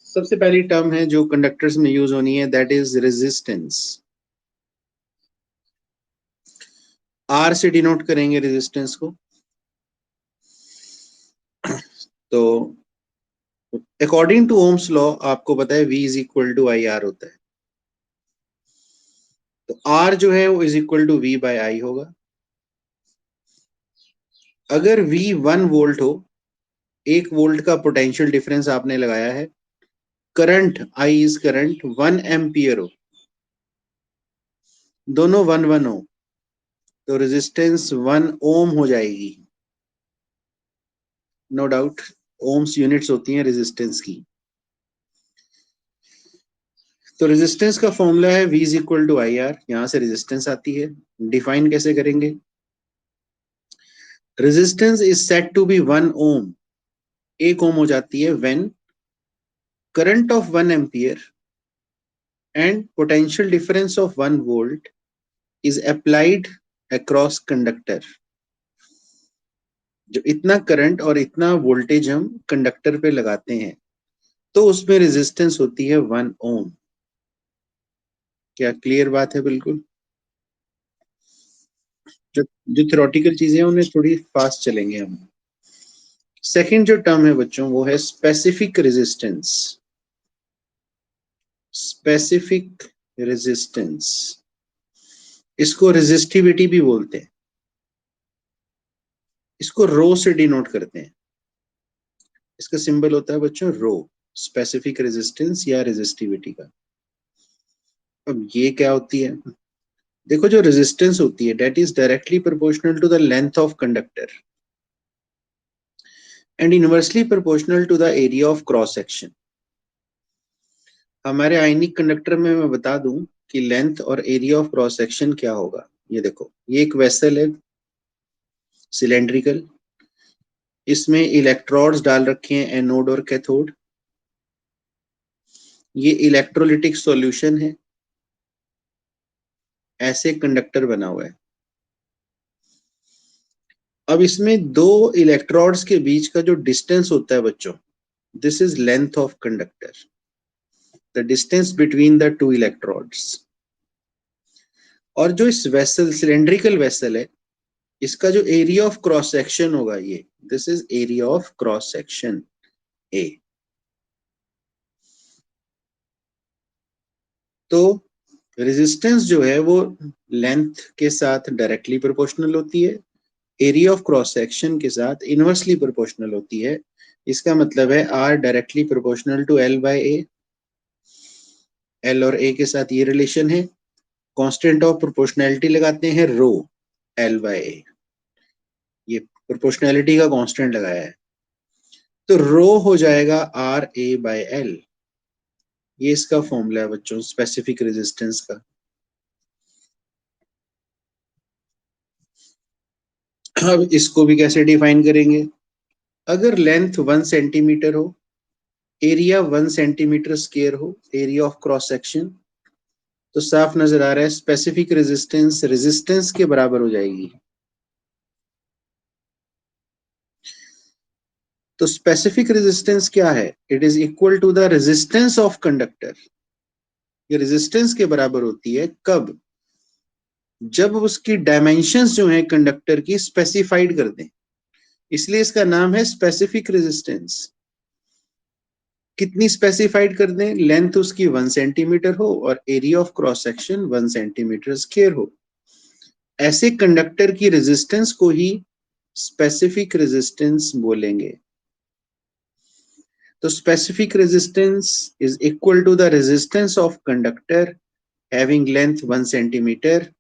सबसे पहली टर्म है जो कंडक्टर्स में यूज होनी है, दैट इज रेजिस्टेंस। आर से डिनोट करेंगे रेजिस्टेंस को। तो अकॉर्डिंग टू ओम्स लॉ आपको पता है V is equal to I R होता है। तो R जो है वो is equal to V by I होगा। अगर V 1 वोल्ट हो, 1 वोल्ट का पोटेंशियल डिफरेंस आपने लगाया है, current I is current 1 ampere हो, दोनों 1 1 हो, तो रेजिस्टेंस 1 ओम हो जाएगी। नो डाउट ओम्स यूनिट्स होती हैं रेजिस्टेंस की। तो रेजिस्टेंस का फॉर्मूला है V is equal to I R, यहां से रेजिस्टेंस आती है। डिफाइन कैसे करेंगे? Resistance is said to be 1 ohm, 1 ohm हो जाती है when current of 1 ampere and potential difference of 1 volt is applied across conductor. जो इतना करंट और इतना वोल्टेज हम कंडक्टर पे लगाते हैं तो उसमें रेजिस्टेंस होती है 1 ओम। क्या क्लियर बात है? बिल्कुल। जो जो थ्योरेटिकल चीजें हैं उन्हें थोड़ी फास्ट चलेंगे हम। सेकंड जो टर्म है बच्चों वो है स्पेसिफिक रेजिस्टेंस। स्पेसिफिक रेजिस्टेंस, इसको रेजिस्टिविटी भी बोलते हैं। इसको रो से डिनोट करते हैं। इसका सिंबल होता है बच्चों रो, स्पेसिफिक रेजिस्टेंस या रेजिस्टिविटी का। अब ये क्या होती है? देखो जो रेजिस्टेंस होती है that is directly proportional to the length of conductor and inversely proportional to the area of cross section. हमारे आयनिक कंडक्टर में मैं बता दूं कि लेंथ और एरिया ऑफ क्रॉस सेक्शन क्या होगा। ये देखो, ये एक वेसल है सिलेंड्रिकल, इसमें इलेक्ट्रोड्स डाल रखे हैं एनोड और कैथोड। ये इलेक्ट्रोलिटिक सॉल्यूशन है, ऐसे कंडक्टर बना हुआ है। अब इसमें दो इलेक्ट्रोड्स के बीच का जो डिस्टेंस होता है बच्चों, this is length of conductor, the distance between the two electrodes. और जो इस वेसल सिलेंड्रिकल वेसल है, इसका जो एरिया ऑफ क्रॉस सेक्शन होगा, ये this is area of cross section A. तो रेजिस्टेंस जो है वो लेंथ के साथ डायरेक्टली प्रोपोर्शनल होती है, एरिया ऑफ क्रॉस सेक्शन के साथ इनवर्सली प्रोपोर्शनल होती है। इसका मतलब है R directly proportional to L by A. L और ए के साथ ये रिलेशन है। कांस्टेंट ऑफ प्रोपोर्शनैलिटी लगाते हैं रो, एल बाय ए, ये प्रोपोर्शनैलिटी का कांस्टेंट लगाया है। तो रो हो जाएगा आर ए बाय एल। ये इसका फॉर्मूला है बच्चों स्पेसिफिक रेजिस्टेंस का। अब इसको भी कैसे डिफाइन करेंगे? अगर लेंथ 1 सेंटीमीटर हो, एरिया 1 सेंटीमीटर स्क्वायर हो, एरिया ऑफ क्रॉस सेक्शन, तो साफ नजर आ रहा है स्पेसिफिक रेजिस्टेंस रेजिस्टेंस के बराबर हो जाएगी। तो स्पेसिफिक रेजिस्टेंस क्या है? It is equal to the resistance of conductor. ये रेजिस्टेंस के बराबर होती है कब? जब उसकी डायमेंशंस जो है कंडक्टर की स्पेसिफाइड कर दें। इसलिए इसका नाम है स्पेसिफिक रेजिस्टेंस। कितनी स्पेसिफाइड कर दें? लेंथ उसकी 1 सेंटीमीटर हो और area of cross section 1 centimetre square हो। ऐसे कंडक्टर की रेजिस्टेंस को ही स्पेसिफिक रेजिस्टेंस बोलेंगे। तो specific resistance is equal to the resistance of conductor having length 1 centimetre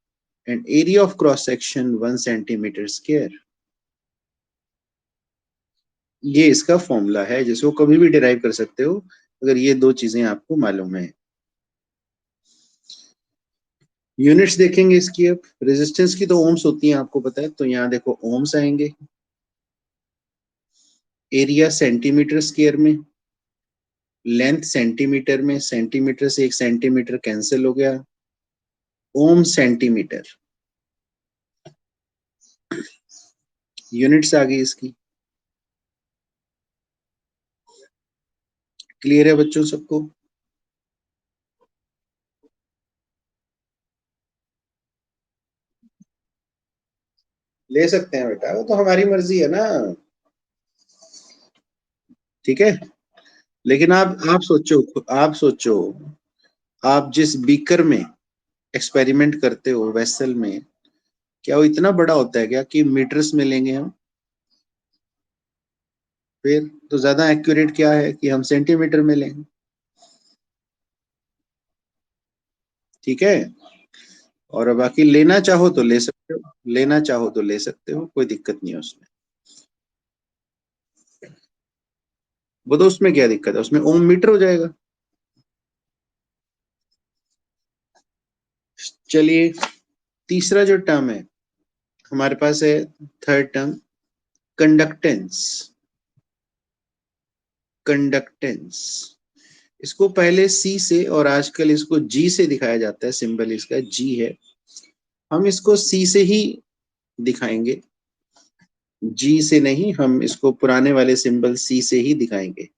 and area of cross section 1 centimetre square. ये इसका फॉर्मूला है जिसको कभी भी डिराइव कर सकते हो अगर ये दो चीजें आपको मालूम है। यूनिट्स देखेंगे इसकी। अब रेजिस्टेंस की तो ओम्स होती हैं आपको पता है, तो यहाँ देखो ओम्स आएंगे, एरिया सेंटीमीटर स्क्वायर में, लेंथ सेंटीमीटर में, सेंटीमीटर से 1 सेंटीमीटर कैंसिल हो गया, ओम सेंटीमीटर, यूनिट्स आ गई इसकी। क्लियर है बच्चों सबको? ले सकते हैं बेटा, वो तो हमारी मर्जी है ना। ठीक है, लेकिन आप सोचो आप जिस बीकर में एक्सपेरिमेंट करते हो, वेसल में, क्या वो इतना बड़ा होता है क्या कि मीटर्स में लेंगे हम? फिर तो ज्यादा एक्यूरेट क्या है कि हम सेंटीमीटर में लेंगे। ठीक है, और बाकी लेना चाहो तो ले सकते हो, लेना चाहो तो ले सकते हो, कोई दिक्कत नहीं है उसमें। वो तो उसमें क्या दिक्कत है, उसमें ओम मीटर हो जाएगा। चलिए, तीसरा जो टर्म है हमारे पास है, थर्ड टर्म, कंडक्टेंस। कंडक्टेंस, इसको पहले सी से और आजकल इसको जी से दिखाया जाता है, सिंबल इसका जी है। हम इसको सी से ही दिखाएंगे, जी से नहीं, हम इसको पुराने वाले सिंबल सी से ही दिखाएंगे।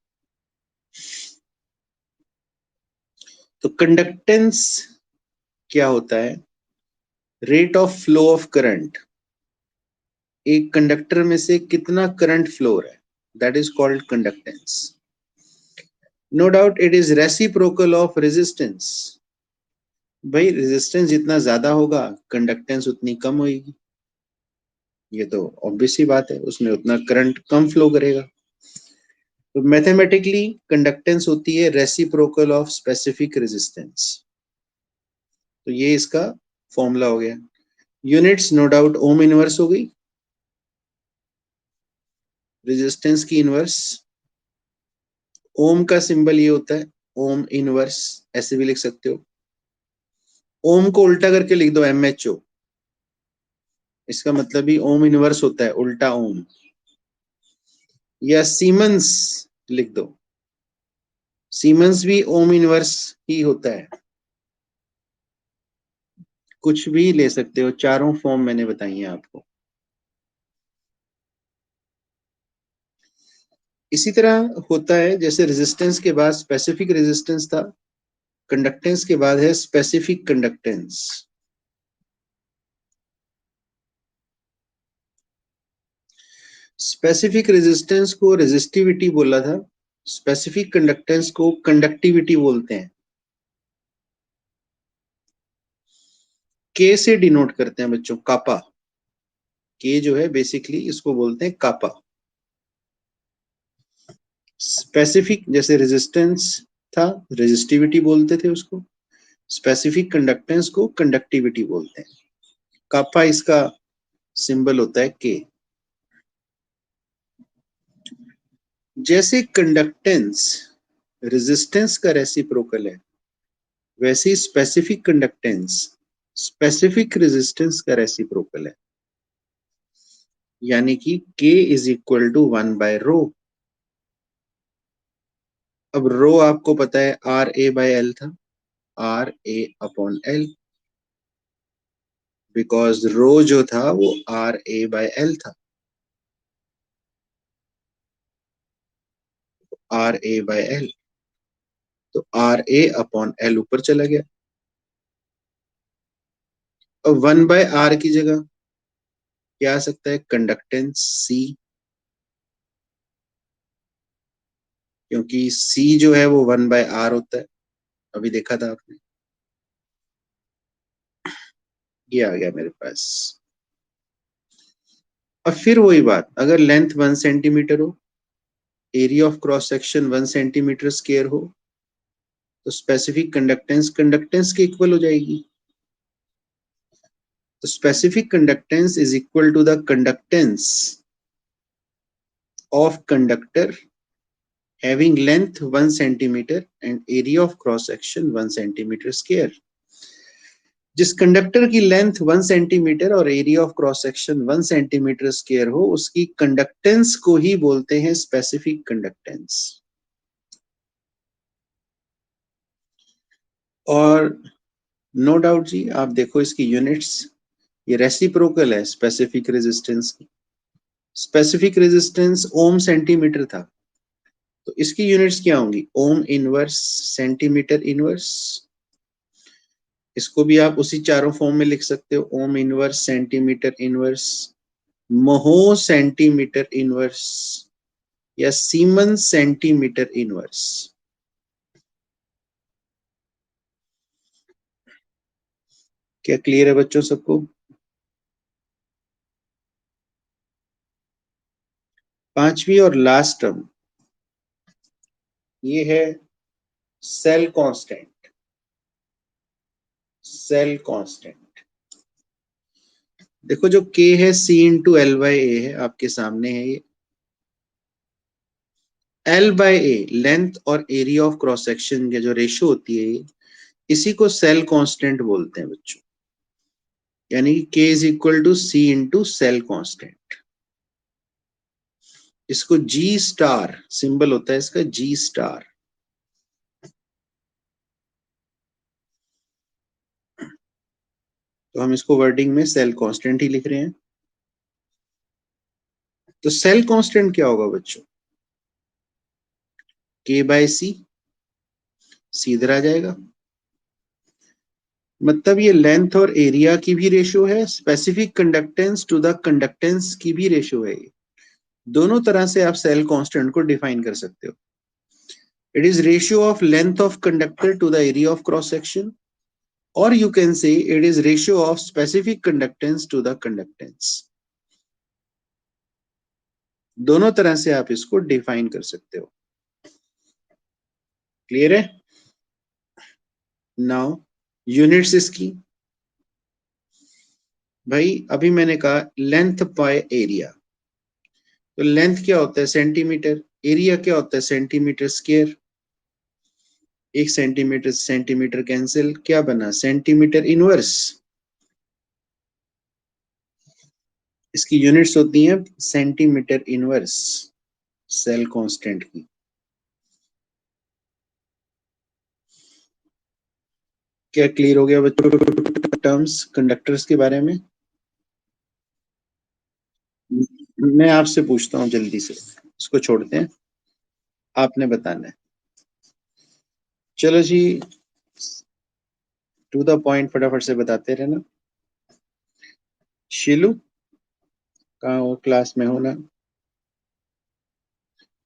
तो कंडक्टेंस क्या होता है? Rate of flow of current, एक कंडक्टर में से कितना करंट फ्लो हो रहा है, that is called conductance. No doubt it is reciprocal of resistance. भाई रेजिस्टेंस जितना ज्यादा होगा कंडक्टेंस उतनी कम होगी, ये तो ऑब्वियस सी बात है, उसमें उतना करंट कम फ्लो करेगा। तो मैथमेटिकली कंडक्टेंस होती है रेसिप्रोकल ऑफ स्पेसिफिक रेजिस्टेंस। तो ये इसका फॉर्मूला हो गया। Units no doubt ohm inverse हो गई, रेजिस्टेंस की इनवर्स। ओम का सिंबल ये होता है, ओम इनवर्स, ऐसे भी लिख सकते हो। ओम को उल्टा करके लिख दो MHO, इसका मतलब ही ओम इनवर्स होता है, उल्टा ओम। या सीमेंस लिख दो, सीमेंस भी ओम इनवर्स ही होता है। कुछ भी ले सकते हो, चारों फॉर्म मैंने बताई हैं आपको। इसी तरह होता है, जैसे रेजिस्टेंस के बाद स्पेसिफिक रेजिस्टेंस था, कंडक्टेंस के बाद है स्पेसिफिक कंडक्टेंस। स्पेसिफिक रेजिस्टेंस को रेजिस्टिविटी बोला था, स्पेसिफिक कंडक्टेंस को कंडक्टिविटी बोलते हैं। के से डिनोट करते हैं बच्चों, कापा। के जो है बेसिकली इसको बोलते हैं कापा। स्पेसिफिक जैसे रेजिस्टेंस था, रेजिस्टिविटी बोलते थे उसको। स्पेसिफिक कंडक्टेंस को कंडक्टिविटी बोलते हैं। कापा इसका सिंबल होता है के। जैसे कंडक्टेंस रेजिस्टेंस का रेसिप्रोकल है, वैसे स्पेसिफिक कंडक्टेंस स्पेसिफिक रेजिस्टेंस का रेसिप्रोकल है। यानी कि K इज इक्वल टू 1/ρ। अब रो आपको पता है RA/L था, RA/L, बिकॉज रो जो था वो RA/L था, RA/L। तो RA/L ऊपर चला गया। अब 1/R की जगह क्या आ सकता है, कंडक्टेंस C, क्योंकि C जो है वो 1/R होता है, अभी देखा था आपने। ये आ गया मेरे पास। अब फिर वही बात, अगर लेंथ 1 सेंटीमीटर हो, area of cross section 1 centimetre square हो, तो स्पेसिफिक कंडक्टेंस कंडक्टेंस के इक्वल हो जाएगी। तो specific conductance is equal to the conductance of conductor having length 1 centimeter and area of cross section 1 centimeter square। जिस conductor की length 1 centimetre और area of cross section 1 centimetre square हो, उसकी conductance को ही बोलते हैं स्पेसिफिक कंडक्टेंस। और no doubt जी, आप देखो इसकी यूनिट्स, ये रेसिप्रोकल है स्पेसिफिक रेजिस्टेंस की। स्पेसिफिक रेजिस्टेंस ओम सेंटीमीटर था, तो इसकी यूनिट्स क्या होंगी, ओम इनवर्स, सेंटीमीटर इनवर्स। इसको भी आप उसी चारों फॉर्म में लिख सकते हो, ओम इनवर्स, सेंटीमीटर इनवर्स, महो सेंटीमीटर इनवर्स या सीमन सेंटीमीटर इनवर्स। क्या क्लियर है बच्चों सबको? पांचवी और लास्ट टर्म ये है सेल कांस्टेंट। सेल कांस्टेंट देखो, जो K है C/L/A है, आपके सामने है ये। L/A लेंथ और एरिया ऑफ क्रॉस सेक्शन की जो रेशियो होती है ये, इसी को सेल कांस्टेंट बोलते हैं बच्चों। यानी कि K = C सेल कांस्टेंट। इसको G* सिंबल होता है इसका G*। तो हम इसको वर्डिंग में सेल कांस्टेंट ही लिख रहे हैं। तो सेल कांस्टेंट क्या होगा बच्चों, K/C, सी इधर आ जाएगा। मतलब ये लेंथ और एरिया की भी रेशियो है, specific conductance to the conductance की भी रेशियो है। दोनों तरह से आप सेल कांस्टेंट को डिफाइन कर सकते हो। It is ratio of length of conductor to the area of cross section, और you can say it is ratio of specific conductance to the conductance. दोनों तरह से आप इसको डिफाइन कर सकते हो। क्लियर है? नाउ यूनिट्स इसकी, भाई अभी मैंने कहा लेंथ बाय एरिया। तो लेंथ क्या होता है, सेंटीमीटर। एरिया क्या होता है, सेंटीमीटर स्क्वायर। एक सेंटीमीटर सेंटीमीटर कैंसिल, क्या बना, सेंटीमीटर इनवर्स। इसकी यूनिट्स होती हैं सेंटीमीटर इनवर्स, सेल कांस्टेंट की। क्या क्लियर हो गया बच्चों टर्म्स कंडक्टर्स के बारे में? मैं आपसे पूछता हूँ जल्दी से, इसको छोड़ते हैं, आपने बताना है। चलो जी, टू द पॉइंट फटाफट से बताते रहना। शिलू कहाँ हो, क्लास में हो ना?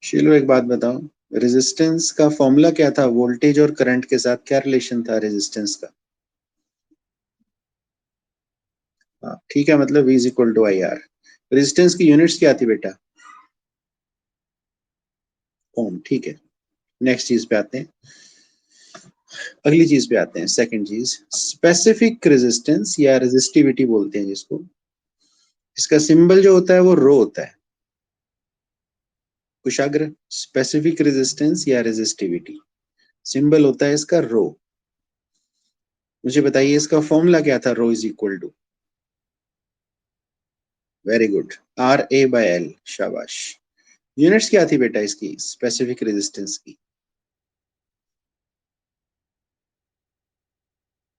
शिलू एक बात बताओ, रेजिस्टेंस का फॉर्मूला क्या था, वोल्टेज और करंट के साथ क्या रिलेशन था रेजिस्टेंस का? हाँ ठीक है, मतलब V = IR। रेजिस्टेंस की यूनिट्स क्या थी बेटा, ओम। ठीक है, नेक्स्ट चीज पे आते हैं, अगली चीज पे आते हैं। सेकंड चीज, स्पेसिफिक रेजिस्टेंस या रेजिस्टिविटी बोलते हैं जिसको। इसका सिंबल जो होता है वो रो होता है। कुशाग्र, स्पेसिफिक रेजिस्टेंस या रेजिस्टिविटी, सिंबल होता है इसका रो। मुझे बताइए इसका फॉर्मूला क्या था, रो = वेरी गुड, RA/L। शाबाश। यूनिट्स क्या थी बेटा इसकी, स्पेसिफिक रेजिस्टेंस की?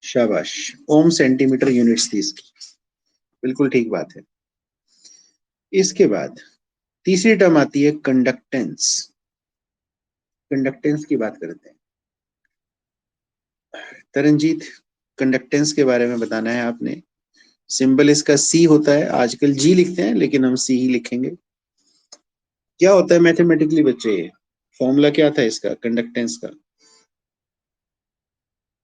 शाबाश, ओम सेंटीमीटर यूनिट्स थी इसकी। बिल्कुल ठीक बात है। इसके बाद तीसरी टर्म आती है कंडक्टेंस। कंडक्टेंस की बात करते हैं। तरनजीत, कंडक्टेंस के बारे में बताना है आपने। सिंबल इसका C होता है, आजकल G लिखते हैं लेकिन हम C ही लिखेंगे। क्या होता है मैथमेटिकली बच्चे, फॉर्मूला क्या था इसका कंडक्टेंस का?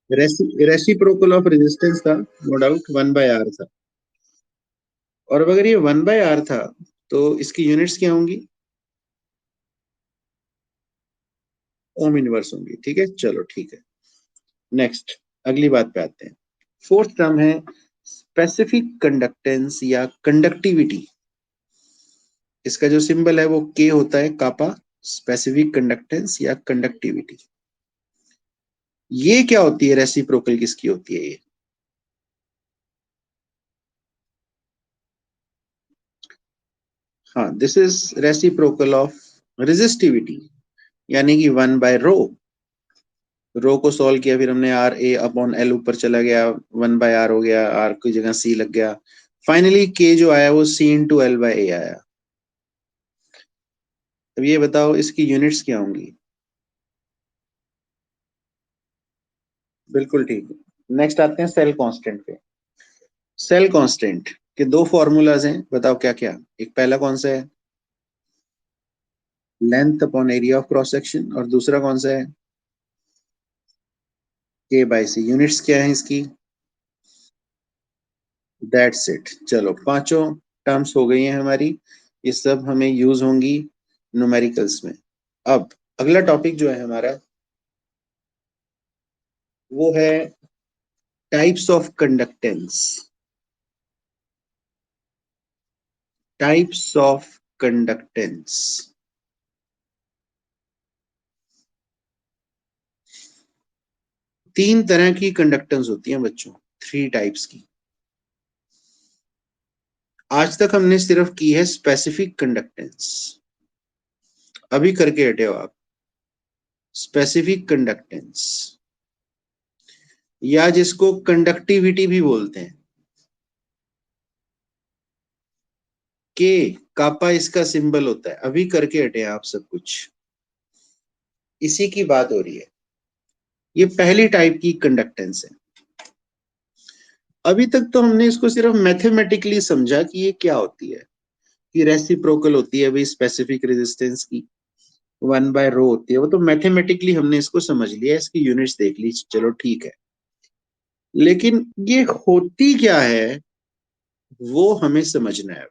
रेसिप्रोकल ऑफ रेजिस्टेंस था, नो डाउट, 1/R था। और अगर ये 1/R था तो इसकी यूनिट्स क्या होंगी, ओम इनवर्स होंगी। ठीक है, चलो ठीक है। नेक्स्ट, अगली बात पे आते हैं। फोर्थ टर्म है स्पेसिफिक कंडक्टेंस या कंडक्टिविटी। इसका जो सिंबल है वो K होता है, कापा। स्पेसिफिक कंडक्टेंस या कंडक्टिविटी, ये क्या होती है, रेसिप्रोकल किसकी होती है ये? हाँ, this is reciprocal of resistivity, यानी कि 1/रो। रो को सॉल्व किया, फिर हमने RA/L ऊपर चला गया, 1/R हो गया, R की जगह C लग गया, फाइनली K जो आया वो C × L/A आया। अब ये बताओ इसकी यूनिट्स क्या होंगी? बिल्कुल ठीक है। नेक्स्ट आते हैं सेल कांस्टेंट पे। सेल कांस्टेंट के दो फॉर्मूलाज हैं, बताओ क्या क्या। एक पहला कौन सा है? Length upon area of cross section, और दूसरा कौन सा है? के बाई सी। यूनिट्स क्या है इसकी? That's it. चलो पांचों टर्म्स हो गई हैं हमारी, ये सब हमें यूज होंगी न्यूमेरिकल्स में। अब अगला टॉपिक जो है हमारा वो है types of conductance. Types of conductance. तीन तरह की कंडक्टेंस होती हैं बच्चों, थ्री टाइप्स की। आज तक हमने सिर्फ की है स्पेसिफिक कंडक्टेंस। अभी करके हटे हो आप स्पेसिफिक कंडक्टेंस, या जिसको कंडक्टिविटी भी बोलते हैं। के कापा इसका सिंबल होता है। अभी करके हटे आप सब कुछ, इसी की बात हो रही है। ये पहली टाइप की कंडक्टेंस है। अभी तक तो हमने इसको सिर्फ मैथमेटिकली समझा कि ये क्या होती है, कि रेसिप्रोकल होती है भाई स्पेसिफिक रेजिस्टेंस की, 1/ρ होती है। वो तो मैथमेटिकली हमने इसको समझ लिया, इसकी यूनिट्स देख ली, चलो ठीक है। लेकिन ये होती क्या है वो हमें समझना है।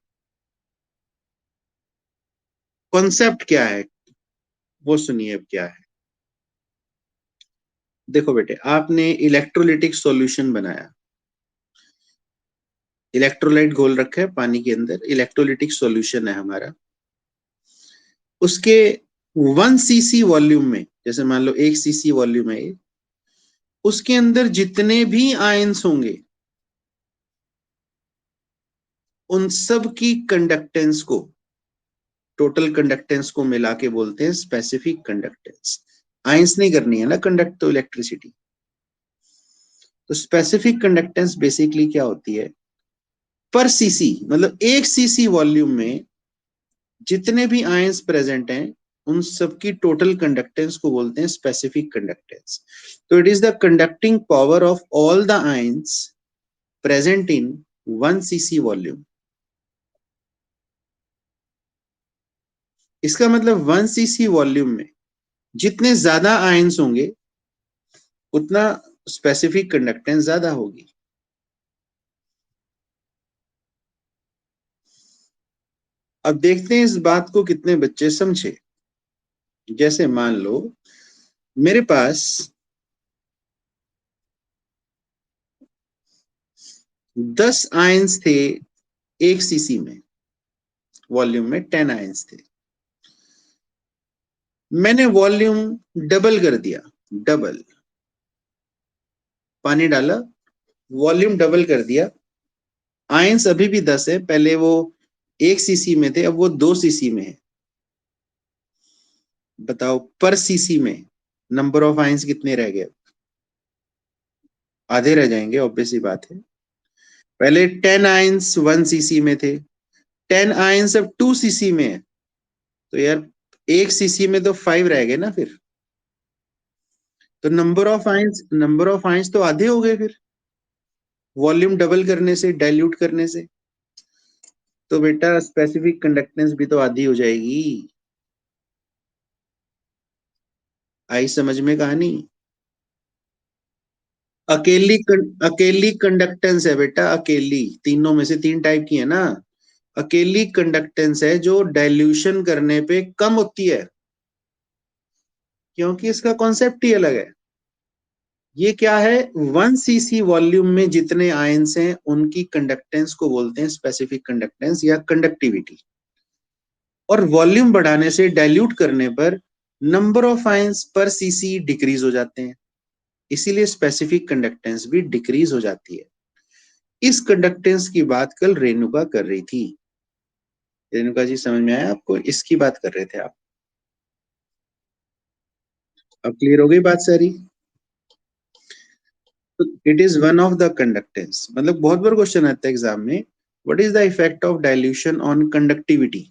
कॉन्सेप्ट क्या है वो सुनिए अब क्या है। देखो बेटे, आपने इलेक्ट्रोलिटिक सॉल्यूशन बनाया, इलेक्ट्रोलाइट घोल रखा है पानी के अंदर, इलेक्ट्रोलिटिक सॉल्यूशन है हमारा। उसके 1 cc वॉल्यूम में, जैसे मान लो 1 cc वॉल्यूम है, उसके अंदर जितने भी आयंस होंगे उन सब की कंडक्टेंस को, टोटल कंडक्टेंस को मिला के बोलते हैं स्पेसिफिक कंडक्टेंस। आयंस नहीं करनी है ना कंडक्ट, तो इलेक्ट्रिसिटी। तो स्पेसिफिक कंडक्टेंस बेसिकली क्या होती है? पर सीसी, मतलब 1 cc वॉल्यूम में जितने भी आयंस प्रेजेंट हैं उन सबकी टोटल कंडक्टेंस को बोलते हैं स्पेसिफिक कंडक्टेंस। तो it is the conducting power of all the ions present in 1 cc volume. इसका मतलब 1 cc वॉल्यूम में जितने ज्यादा आयंस होंगे उतना स्पेसिफिक कंडक्टेंस ज्यादा होगी। अब देखते हैं इस बात को कितने बच्चे समझे। जैसे मान लो मेरे पास 10 आयंस थे 1 cc में, वॉल्यूम में 10 आयंस थे। मैंने वॉल्यूम डबल कर दिया, डबल पानी डाला, वॉल्यूम डबल कर दिया। आयंस अभी भी 10 है, पहले वो 1 cc में थे, अब वो 2 cc में है। बताओ पर सीसी में नंबर ऑफ आयंस कितने रह गए? आधे रह जाएंगे, ऑब्वियस सी बात है। पहले 10 आयंस 1 cc में थे, 10 आयंस अब 2 cc में है। तो यार 1 cc में तो 5 रह गए ना फिर। तो नंबर ऑफ आयंस तो आधे हो गए फिर, वॉल्यूम डबल करने से, डाइल्यूट करने से। तो बेटा स्पेसिफिक कंडक्टेंस भी तो आधी हो जाएगी। आई समझ में कहानी? अकेली कंडक्टेंस है बेटा, अकेली। तीनों में से तीन टाइप की है ना। अकेली कंडक्टेंस है जो डाइल्यूशन करने पे कम होती है, क्योंकि इसका कॉन्सेप्ट ही अलग है। ये क्या है? 1 cc वॉल्यूम में जितने आयंस हैं उनकी कंडक्टेंस को बोलते हैं स्पेसिफिक कंडक्टेंस या कंडक्टिविटी। और वॉल्यूम बढ़ाने से, डाइल्यूट करने पर नंबर ऑफ आयंस पर सीसी डिक्रीज हो जाते हैं, इसीलिए स्पेसिफिक कंडक्टेंस भी डिक्रीज हो जाती है। इस कंडक्टेंस की बात कल रेणुका कर रही थी। रेणुका जी समझ में आया आपको? इसकी बात कर रहे थे आप। अब क्लियर हो गई बात सारी? It is one of the conductance, मतलब बहुत बार क्वेश्चन आता है एग्जाम में, what is the effect of dilution on conductivity?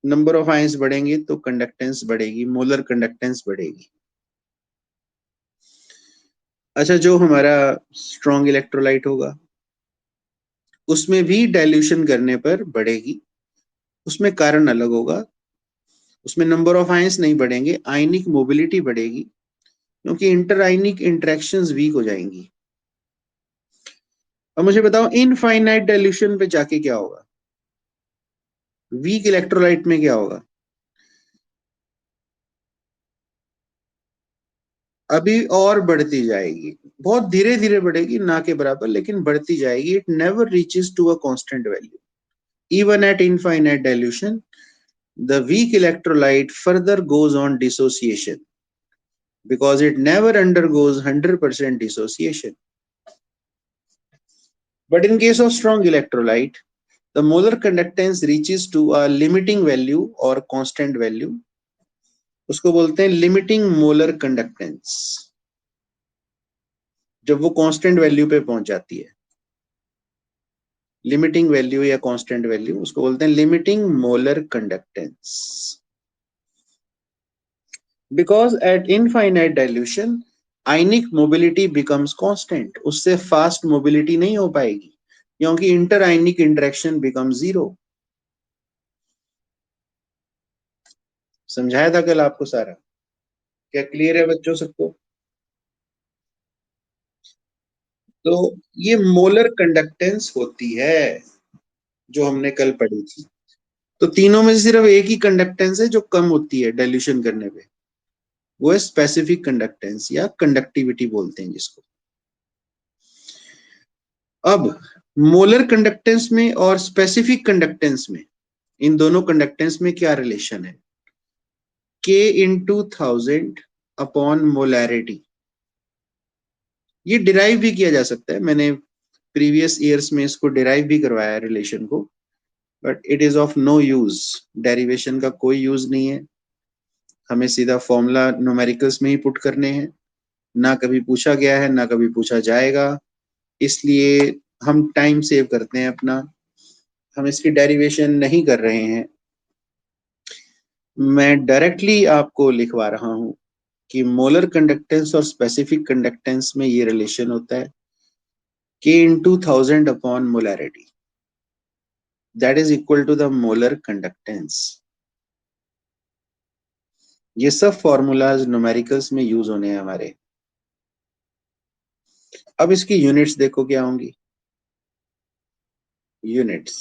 Number of ions बढ़ेंगे तो कंडक्टेंस बढ़ेगी, मोलर कंडक्टेंस बढ़ेगी। अच्छा, जो हमारा स्ट्रॉन्ग इलेक्ट्रोलाइट होगा उसमें भी डाइल्यूशन करने पर बढ़ेगी, उसमें कारण अलग होगा। उसमें नंबर ऑफ आयंस नहीं बढ़ेंगे, आयनिक मोबिलिटी बढ़ेगी, क्योंकि इंटर आयनिक इंटरेक्शंस वीक हो जाएंगी। अब मुझे बताओ इनफाइनाइट डाइल्यूशन पे जाके क्या होगा, वीक इलेक्ट्रोलाइट में क्या होगा? अभी और बढ़ती जाएगी, बहुत धीरे धीरे बढ़ेगी, ना के बराबर, लेकिन बढ़ती जाएगी। It never reaches to a constant value even at infinite dilution. The weak electrolyte further goes on dissociation because it never undergoes 100% dissociation. But in case of strong electrolyte, the molar conductance reaches to a limiting value or constant value. उसको बोलते हैं limiting molar conductance. जब वो constant value पे पहुंच जाती है, limiting value या कांस्टेंट वैल्यू, उसको बोलते हैं limiting molar conductance. Because at infinite dilution ionic mobility becomes constant, उससे फास्ट मोबिलिटी नहीं हो पाएगी क्योंकि इंटर आयनिक इंटरेक्शन बिकम जीरो। समझाया था कल आपको सारा, क्या क्लियर है बच्चों सबको? तो ये मोलर कंडक्टेंस होती है जो हमने कल पढ़ी थी। तो तीनों में से सिर्फ एक ही कंडक्टेंस है जो कम होती है डाइल्यूशन करने पे, वो है स्पेसिफिक कंडक्टेंस या कंडक्टिविटी बोलते हैं जिसको। अब मोलर कंडक्टेंस में और स्पेसिफिक कंडक्टेंस में, इन दोनों कंडक्टेंस में क्या रिलेशन है? K into 1000 upon molarity. ये डिराइव भी किया जा सकता है, मैंने प्रीवियस ईयर्स में इसको डिराइव भी करवाया है रिलेशन को, but it is of no use. Derivation का कोई यूज नहीं है, हमें सीधा फॉर्मूला न्यूमेरिकल्स में ही पुट करने हैं। ना कभी पूछा गया है ना कभी पूछा जाएगा, इसलिए हम टाइम सेव करते हैं अपना, हम इसकी डेरिवेशन नहीं कर रहे हैं। मैं डायरेक्टली आपको लिखवा रहा हूं कि मोलर कंडक्टेंस और स्पेसिफिक कंडक्टेंस में ये रिलेशन होता है K into 1000 upon molarity, that is equal to the molar conductance. ये सब फॉर्मूलाज न्यूमेरिकल्स में यूज होने हैं हमारे। अब इसकी यूनिट्स देखो क्या होंगी, यूनिट्स।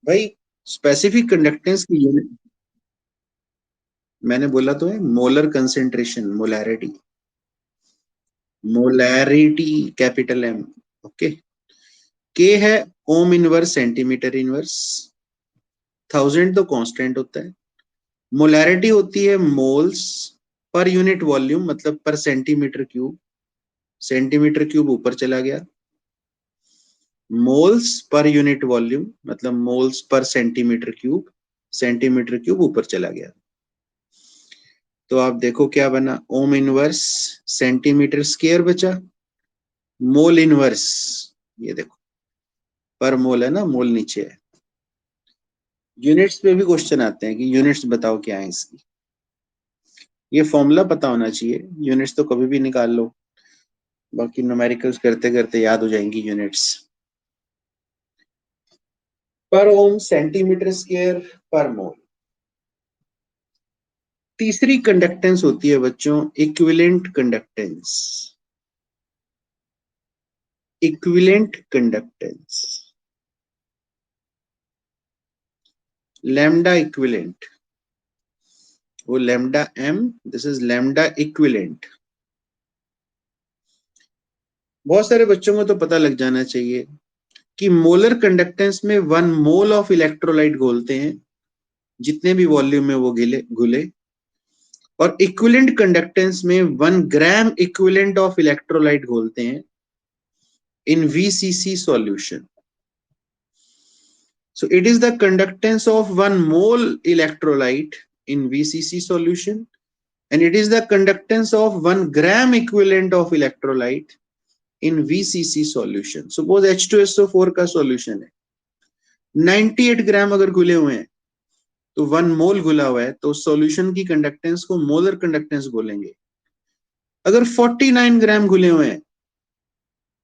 भाई स्पेसिफिक कंडक्टेंस की यूनिट मैंने बोला तो है, molar concentration, molarity, molarity capital M. Okay, K है ओम इनवर्स सेंटीमीटर इनवर्स, 1000 तो कांस्टेंट होता है, मोलैरिटी होती है मोल्स पर यूनिट वॉल्यूम, मतलब पर सेंटीमीटर क्यूब, सेंटीमीटर क्यूब ऊपर चला गया, मोल्स पर यूनिट वॉल्यूम मतलब moles per centimetre cube, centimetre cube ऊपर चला गया। तो आप देखो क्या बना, ओम इनवर्स सेंटीमीटर स्क्वायर बचा, मोल इनवर्स, ये देखो पर मोल है ना, मोल नीचे है। यूनिट्स पे भी क्वेश्चन आते हैं कि यूनिट्स बताओ क्या है इसकी, ये फॉर्मूला पता होना चाहिए, यूनिट्स तो कभी भी निकाल लो, बाकी न्यूमेरिकल्स करते करते याद हो जाएंगी यूनिट्स। पर ओम सेंटीमीटर स्क्वायर पर मोल। तीसरी कंडक्टेंस होती है बच्चों equivalent conductance, equivalent conductance, lambda equivalent, वो lambda M, this is lambda equivalent. बहुत सारे बच्चों को तो पता लग जाना चाहिए कि मोलर कंडक्टेंस में 1 मोल ऑफ इलेक्ट्रोलाइट घोलते हैं, जितने भी वॉल्यूम में वो घुले, और इक्विवेलेंट कंडक्टेंस में 1 ग्राम इक्विवेलेंट ऑफ इलेक्ट्रोलाइट घोलते हैं in VCC solution. So it is the conductance of 1 mole electrolyte in VCC solution, and it is the conductance of 1 gram equivalent of electrolyte in VCC solution. Suppose H2SO4 का solution है, 98 ग्राम अगर घुले हुए हैं तो 1 मोल घुला हुआ है, तो सॉल्यूशन की कंडक्टेंस को मोलर कंडक्टेंस बोलेंगे। अगर 49 ग्राम घुले हुए हैं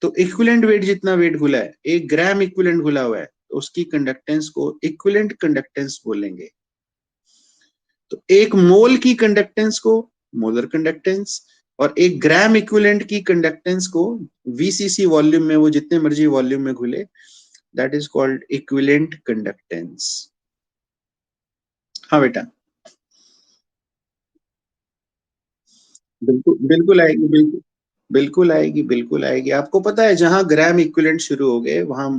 तो इक्विवेलेंट वेट जितना वेट घुला है, 1 ग्राम इक्विवेलेंट घुला हुआ है, तो उसकी कंडक्टेंस को इक्विवेलेंट कंडक्टेंस बोलेंगे। तो 1 मोल की कंडक्टेंस को मोलर कंडक्टेंस, और 1 ग्राम इक्विवेलेंट की कंडक्टेंस को वीसीसी वॉल्यूम में, वो जितने मर्जी वॉल्यूम में घुले, that is called equivalent conductance. हाँ बेटा। बिल्कुल बिल्कुल आएगी, बिल्कुल बिल्कुल आएगी, बिल्कुल आएगी। आपको पता है जहां ग्राम इक्विवेलेंट शुरू हो गए वहां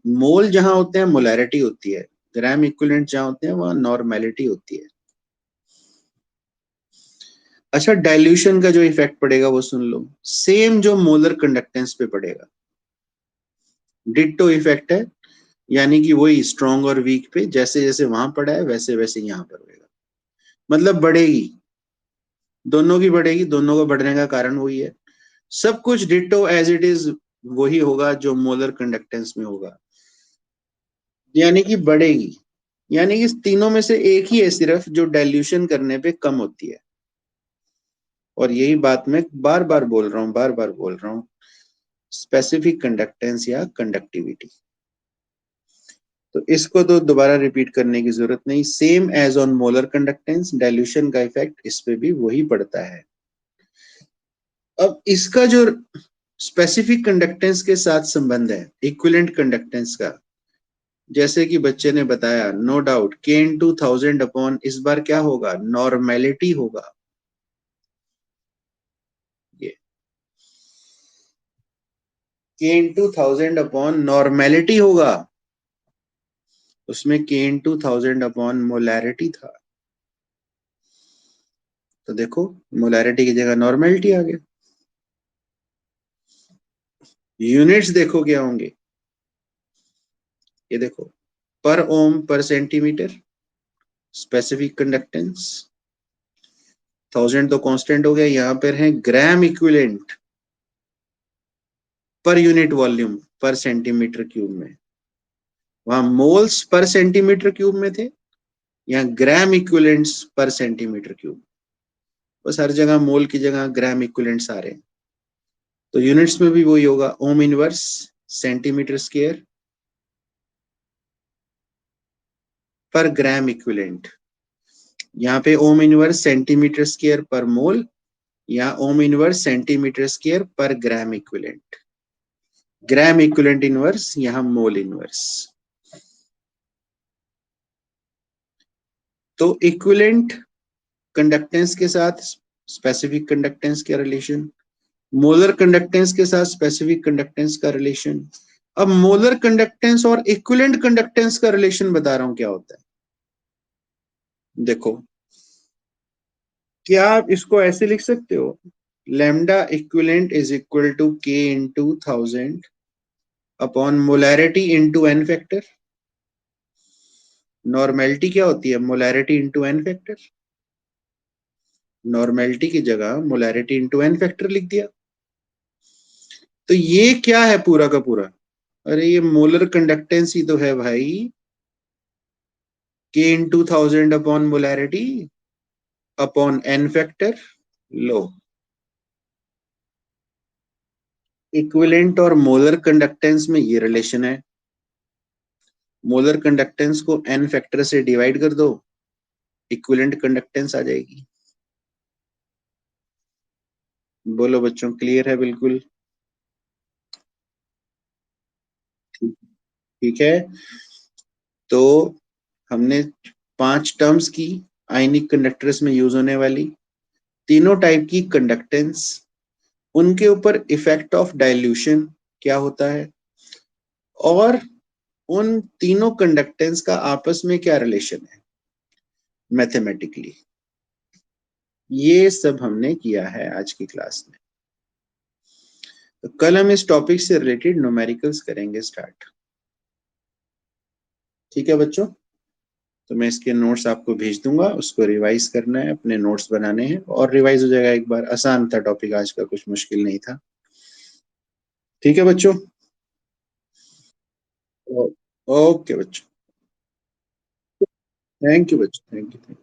मोल जहां होते हैं मोलैरिटी होती है, ग्राम इक्विवेलेंट जहां होते हैं वहां नॉर्मेलिटी होती है। अच्छा, डाइल्यूशन का जो इफेक्ट पड़ेगा वो सुन लो, सेम जो मोलर कंडक्टेंस पे पड़ेगा, डिट्टो इफेक्ट है। यानी कि वही स्ट्रॉन्ग और वीक पे जैसे जैसे वहां पड़ा है वैसे वैसे यहाँ पर होगा, मतलब बढ़ेगी, दोनों की बढ़ेगी, दोनों का बढ़ने का कारण वही है। सब कुछ डिट्टो एज इट इज वही होगा जो मोलर कंडक्टेंस में होगा, यानी कि बढ़ेगी। यानी कि तीनों में से एक ही है सिर्फ जो डाइल्यूशन करने पे कम होती है। और यही बात मैं बार बार बोल रहा हूँ, बार बार बोल रहा हूँ, स्पेसिफिक कंडक्टेंस या कंडक्टिविटी। तो इसको तो दोबारा रिपीट करने की जरूरत नहीं, same as on molar conductance, dilution का इफेक्ट इस पे भी वही पड़ता है। अब इसका जो स्पेसिफिक कंडक्टेंस के साथ संबंध है इक्विवेलेंट कंडक्टेंस का, जैसे कि बच्चे ने बताया, नो डाउट के इन 2000 अपॉन, इस बार क्या होगा, नॉर्मेलिटी होगा। ये के इन 2000 अपॉन नॉर्मेलिटी होगा, उसमें के इन 2000 अपॉन मोलैरिटी था। तो देखो, मोलैरिटी की जगह नॉर्मेलिटी आ गया। यूनिट्स देखो क्या होंगे, ये देखो, पर ओम पर सेंटीमीटर, स्पेसिफिक कंडक्टेंस, 1000 तो कांस्टेंट हो गया, यहां पर है gram equivalent per unit volume पर सेंटीमीटर क्यूब में, वहां मोल्स पर सेंटीमीटर क्यूब में थे, यहाँ ग्राम इक्विवेलेंट्स पर सेंटीमीटर क्यूब। बस हर जगह मोल की जगह ग्राम इक्विवेलेंट्स आ रहे हैं। तो यूनिट्स में भी वही होगा, ओम इनवर्स सेंटीमीटर स्क्वायर पर ग्राम इक्विवेलेंट। यहाँ पे ओम इनवर्स सेंटीमीटर स्क्वायर पर मोल, यहाँ ओम इनवर्स सेंटीमीटर स्क्वायर पर gram equivalent. Gram equivalent inverse, यहाँ मोल इनवर्स। तो इक्विवेलेंट कंडक्टेंस के साथ स्पेसिफिक कंडक्टेंस का रिलेशन, मोलर कंडक्टेंस के साथ स्पेसिफिक कंडक्टेंस का रिलेशन। अब मोलर कंडक्टेंस और इक्विवेलेंट कंडक्टेंस का रिलेशन बता रहा हूं क्या होता है। देखो, क्या आप इसको ऐसे लिख सकते हो, lambda equivalent is equal to K into 1000 upon molarity into N factor. Normality क्या होती है, molarity into N factor. Normality की जगह मोलैरिटी इंटू एन फैक्टर लिख दिया। तो ये क्या है पूरा का पूरा, अरे ये मोलर कंडक्टेंस ही तो है भाई, K into 1000 upon molarity upon N factor. लो, इक्विवेलेंट और मोलर कंडक्टेंस में ये रिलेशन है। मोलर कंडक्टेंस को एन फैक्टर से डिवाइड कर दो, इक्विवेलेंट कंडक्टेंस आ जाएगी। बोलो बच्चों, क्लियर है बिल्कुल? ठीक है। तो हमने 5 टर्म्स की, आयनिक कंडक्टर्स में यूज होने वाली तीनों टाइप की कंडक्टेंस, उनके ऊपर इफेक्ट ऑफ डाइल्यूशन क्या होता है, और उन तीनों कंडक्टेंस का आपस में क्या रिलेशन है मैथमेटिकली, ये सब हमने किया है आज की क्लास में। तो कल हम इस टॉपिक से रिलेटेड न्यूमेरिकल्स करेंगे स्टार्ट। ठीक है बच्चों, तो मैं इसके नोट्स आपको भेज दूंगा, उसको रिवाइज करना है, अपने नोट्स बनाने हैं, और रिवाइज हो जाएगा एक बार। आसान था टॉपिक आज का, कुछ मुश्किल नहीं था। ठीक है बच्चों। ओके बच्चों, थैंक यू बच्चों, थैंक यू।